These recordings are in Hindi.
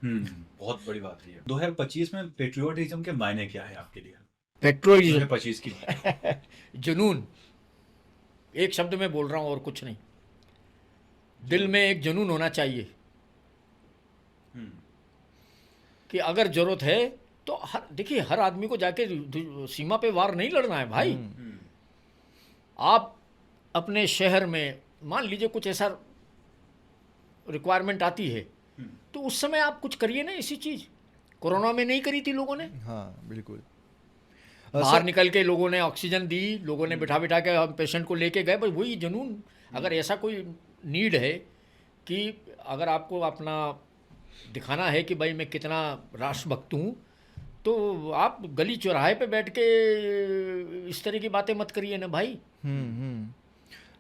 बहुत बड़ी बात है ये। 2025 में पेट्रियोटिज्म के मायने क्या है आपके लिए? पेट्रोलिज्म 2025 की जुनून, एक शब्द में बोल रहा हूँ और कुछ नहीं। दिल में एक जुनून होना चाहिए हम्म, कि अगर जरूरत है तो देखिए हर आदमी को जाके सीमा पे वार नहीं लड़ना है भाई। हम्म, आप अपने शहर में मान लीजिए कुछ ऐसा रिक्वायरमेंट आती है हम्म, तो उस समय आप कुछ करिए ना। ऐसी चीज़ कोरोना में नहीं करी थी लोगों ने। हाँ बिल्कुल। बाहर सर निकल के लोगों ने ऑक्सीजन दी, लोगों ने बिठा बिठा के हम पेशेंट को लेके गए। भाई वही जुनून। अगर ऐसा कोई नीड है कि अगर आपको अपना दिखाना है कि भाई मैं कितना राष्ट्रभक्त हूँ, तो आप गली चौराहे पे बैठ के इस तरह की बातें मत करिए ना भाई। हम्म।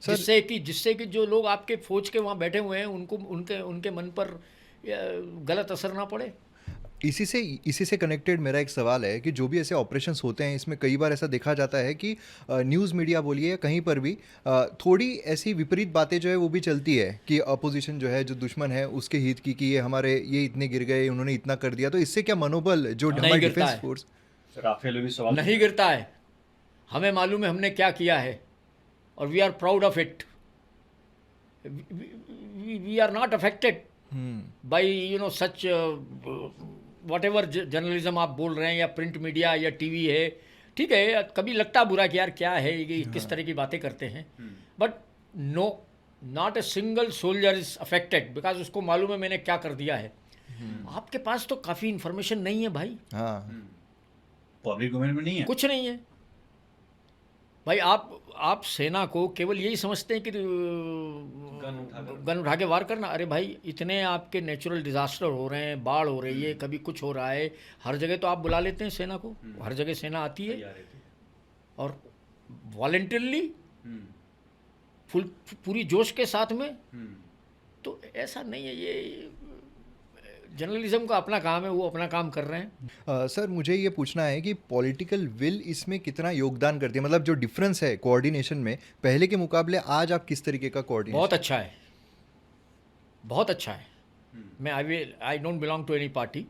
सर जिससे कि जो लोग आपके फौज के वहाँ बैठे हुए हैं उनको उनके उनके मन पर गलत असर ना पड़े। इसी से कनेक्टेड मेरा एक सवाल है कि जो भी ऐसे ऑपरेशंस होते हैं इसमें कई बार ऐसा देखा जाता है कि न्यूज़ मीडिया बोलिए या कहीं पर भी थोड़ी ऐसी विपरीत बातें जो है वो भी चलती है कि अपोजिशन जो है, जो दुश्मन है, उसके हित की कि ये इतने गिर गए, उन्होंने इतना कर दिया, तो इससे क्या मनोबल जो नहीं हमारी गिरता डिफेंस है, फोर्स। राफेल में भी सवाल नहीं गिरता है। हमें मालूम है हमने क्या किया है और we are proud of it. We are not affected by such whatever journalism आप बोल रहे हैं या प्रिंट मीडिया या टीवी है। ठीक है, कभी लगता बुरा कि यार क्या है ये, किस तरह की बातें करते हैं। But no, not a single soldier is affected because उसको मालूम है मैंने क्या कर दिया है। आपके पास तो काफ़ी इंफॉर्मेशन नहीं है भाई, हाँ पब्लिक डोमेन में नहीं है। कुछ नहीं है भाई। आप सेना को केवल यही समझते हैं कि गन उठा के वार करना। अरे भाई इतने आपके नेचुरल डिजास्टर हो रहे हैं, बाढ़ हो रही है, कभी कुछ हो रहा है, हर जगह तो आप बुला लेते हैं सेना को, हर जगह सेना आती है तैयार है थे। और वॉलेंटरली हम्म, फुल पूरी जोश के साथ में। हम्म, तो ऐसा नहीं है, ये जर्नलिज्म का अपना काम है, वो अपना काम कर रहे हैं। सर मुझे ये पूछना है कि पॉलिटिकल विल इसमें कितना योगदान करती है, मतलब जो डिफरेंस है कोऑर्डिनेशन में पहले के मुकाबले आज आप किस तरीके का कोऑर्डिनेशन। बहुत अच्छा है, बहुत अच्छा है। मैं I don't belong to any party,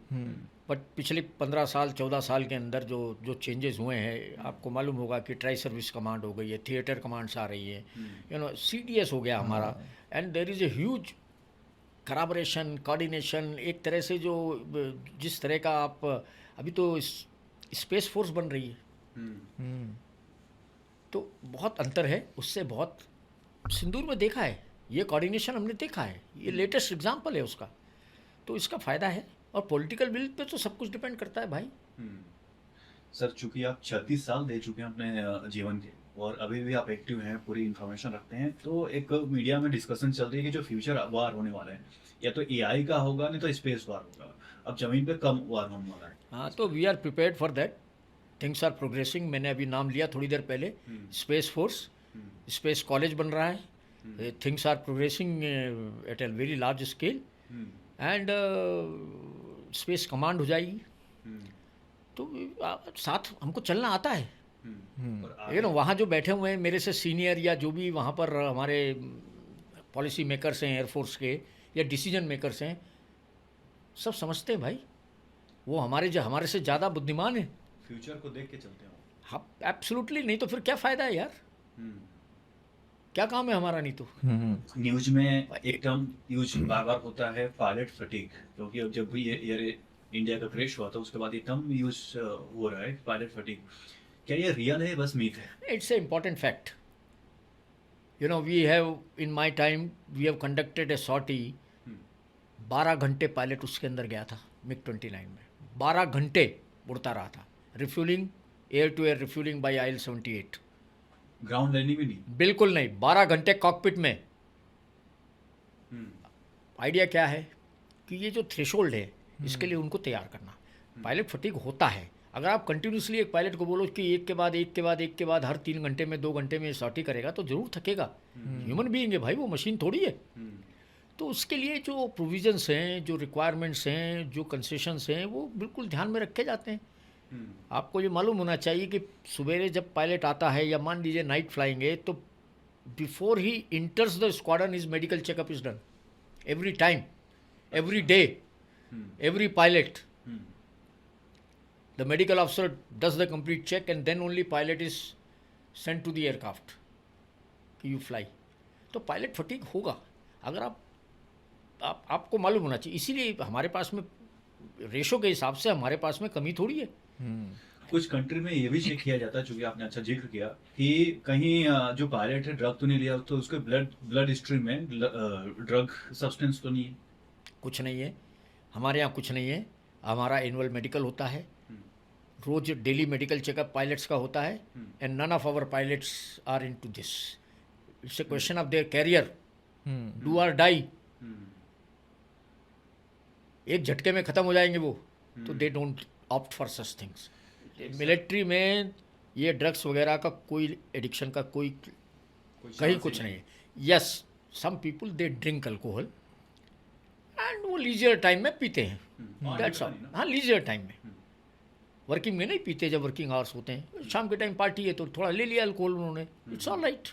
but पिछले 15 साल 14 साल के अंदर जो जो चेंजेस हुए हैं, आपको मालूम होगा कि ट्राई सर्विस कमांड हो गई है, थिएटर कमांड्स आ रही है, CDS हो गया हमारा, and there is a huge collaboration, coordination. एक तरह से जो जिस तरह का आप अभी तो स्पेस फोर्स बन रही है, तो बहुत अंतर है उससे। बहुत सिंदूर में देखा है ये कोऑर्डिनेशन, हमने देखा है, ये लेटेस्ट एग्जांपल है उसका। तो इसका फ़ायदा है। और पॉलिटिकल विल पे तो सब कुछ डिपेंड करता है भाई। सर चूंकि आप 36 साल दे चुके हैं अपने जीवन के और अभी भी आप एक्टिव हैं, पूरी इन्फॉर्मेशन रखते हैं, तो एक मीडिया में डिस्कशन चल रही है कि जो फ्यूचर वार होने वाला है या तो AI का होगा, नहीं तो स्पेस वार होगा। अब जमीन पे कम वार होने वाला है। हाँ, तो we are prepared for that. Things are progressing. मैंने अभी नाम लिया थोड़ी देर पहले, स्पेस फोर्स, स्पेस कॉलेज बन रहा है। Things are progressing at a very large scale and space command हो जाएगी। तो साथ हमको चलना आता है। और वहाँ जो बैठे हुए हैं मेरे से सीनियर या जो भी वहाँ पर हमारे पॉलिसी मेकर्स हैं एयरफोर्स के या डिसीजन मेकर्स हैं, सब समझते हैं भाई। वो हमारे से ज़्यादा बुद्धिमान है। फ्यूचर को देख के चलते हो। हाँ एब्सोल्युटली, नहीं तो फिर क्या फ़ायदा है यार, क्या काम है हमारा नहीं तो। न्यूज में एक टर्म यूज बार बार होता है, पायलट फटीग, क्योंकि अब जब भी ये इंडिया का क्रैश हुआ था उसके बाद ये टर्म यूज हो रहा है, पायलट फटीग। क्या ये रियल है, बस मीथ है? It's a important fact. We have in my time we have conducted a sortie. 12 घंटे पायलट उसके अंदर गया था MiG-29 में, 12 घंटे उड़ता रहा था। Refuelling, air to air refuelling by IL-78। Ground landing भी नहीं? बिल्कुल नहीं, 12 घंटे कॉकपिट में। आइडिया क्या है कि ये जो थ्रेशोल्ड है इसके लिए उनको तैयार करना। पायलट फटीग होता है अगर आप कंटिन्यूसली एक पायलट को बोलो कि एक के बाद एक के बाद एक के बाद हर 3 घंटे में 2 घंटे में सॉर्टी करेगा, तो ज़रूर थकेगा। ह्यूमन बीइंग है भाई, वो मशीन थोड़ी है। तो उसके लिए जो प्रोविजंस हैं, जो रिक्वायरमेंट्स हैं, जो कंसेशंस हैं, वो बिल्कुल ध्यान में रखे जाते हैं। आपको ये मालूम होना चाहिए कि सवेरे जब पायलट आता है या मान लीजिए नाइट फ्लाइंग है, तो बिफोर ही enters the squadron his medical checkup is done every time, every day. Every pilot hmm, the medical officer does the complete check and then only pilot is sent to the aircraft कि यू फ्लाई. तो पायलट फटीग होगा. अगर आपको मालूम होना चाहिए. इसीलिए हमारे पास में रेशो के हिसाब से हमारे पास में कमी थोड़ी है. कुछ कंट्री में ये भी चेक किया जाता है, चूंकि आपने अच्छा जिक्र किया कि कहीं जो पायलट है ड्रग तो नहीं लिया, तो उसके ब्लड हिस्ट्री में ड्रग सब्सटेंस तो नहीं है. कुछ नहीं है हमारे यहाँ, कुछ नहीं है. हमारा एनुअल मेडिकल होता है, रोज डेली मेडिकल चेकअप पायलट्स का होता है. And none of our pilots are into this. It's a question of their career, do or die. एक झटके में ख़त्म हो जाएंगे वो, तो they don't opt for such things. Military में ये ड्रग्स वगैरह का कोई एडिक्शन का कोई कहीं कुछ नहीं है. Yes, some people they drink alcohol and वो लीजियर टाइम में पीते हैं. That's all. हाँ, लीजियर टाइम में. वर्किंग में नहीं पीते. जब वर्किंग आवर्स होते हैं, शाम के टाइम पार्टी है तो थोड़ा ले लिया अल्कोहल उन्होंने. It's all right.